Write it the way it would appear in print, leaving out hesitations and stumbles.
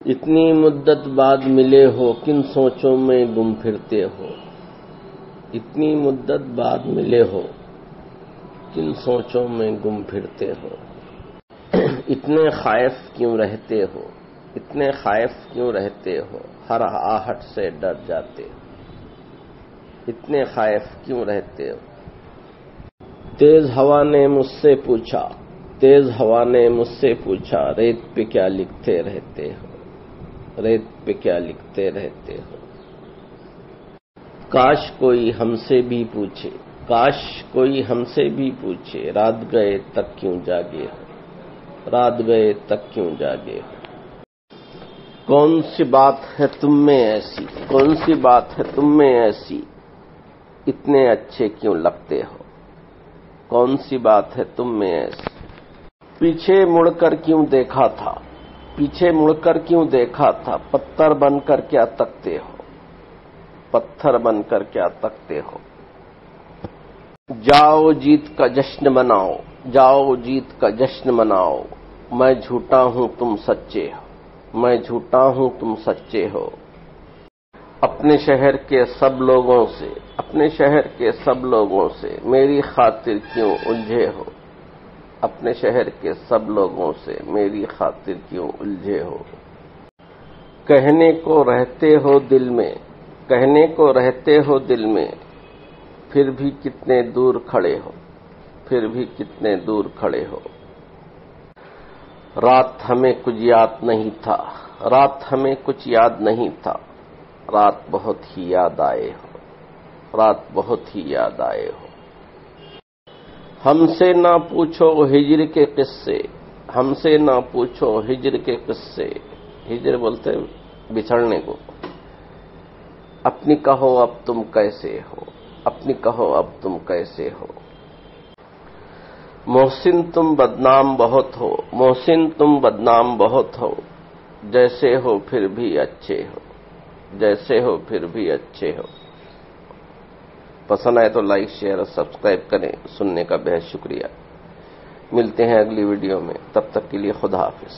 اتنی مدت بعد ملے ہو کن سوچوں میں گم پھرتے ہو، اتنی مدت بعد ملے ہو کن سوچوں میں گم پھرتے ہو، اتنے خائف کیوں رہتے ہو، اتنے خائف کیوں رہتے ہو، ہر آہٹ سے ڈر جاتے ہو، اتنے خائف کیوں رہتے ہو۔ تیز ہوا نے مجھ سے پوچھا، تیز ہوا نے مجھ سے پوچھا، ریت پہ کیا لکھتے رہتے ہو، ریت پہ کیا لکھتے رہتے ہو۔ کاش کوئی ہم سے بھی پوچھے، کاش کوئی ہم سے بھی پوچھے، رات گئے تک کیوں جاگے ہو، رات گئے تک کیوں جاگے ہو۔ کون سی بات ہے تم میں ایسی، کون سی بات ہے تم میں ایسی، اتنے اچھے کیوں لگتے ہو، کون سی بات ہے تم میں ایسی۔ پیچھے مڑ کر کیوں دیکھا تھا، پیچھے مڑ کر کیوں دیکھا تھا، پتھر بن کر کیا تکتے ہو، پتھر بن کر کیا تکتے ہو۔ جاؤ جیت کا جشن مناؤ، جاؤ جیت کا جشن مناؤ، میں جھوٹا ہوں تم سچے ہو، میں جھوٹا ہوں تم سچے ہو۔ اپنے شہر کے سب لوگوں سے، اپنے شہر کے سب لوگوں سے میری خاطر کیوں الجھے ہو، اپنے شہر کے سب لوگوں سے میری خاطر کیوں الجھے ہو۔ کہنے کو رہتے ہو دل میں، کہنے کو رہتے ہو دل میں، پھر بھی کتنے دور کھڑے ہو، پھر بھی کتنے دور کھڑے ہو۔ رات ہمیں کچھ یاد نہیں تھا، رات ہمیں کچھ یاد نہیں تھا، رات بہت ہی یاد آئے ہو، رات بہت ہی یاد آئے ہو۔ ہم سے نہ پوچھو ہجر کے قصے، ہم سے نہ پوچھو ہجر کے قصے، ہجر بولتے بچھڑنے کو۔ اپنی کہو اب تم کیسے ہو، اپنی کہو اب تم کیسے ہو۔ محسن تم بدنام بہت ہو، محسن تم بدنام بہت ہو، جیسے ہو پھر بھی اچھے ہو، جیسے ہو پھر بھی اچھے ہو۔ پسند آئے تو لائک شیئر اور سبسکرائب کریں، سننے کا بہت شکریہ۔ ملتے ہیں اگلی ویڈیو میں، تب تک کے لیے خدا حافظ۔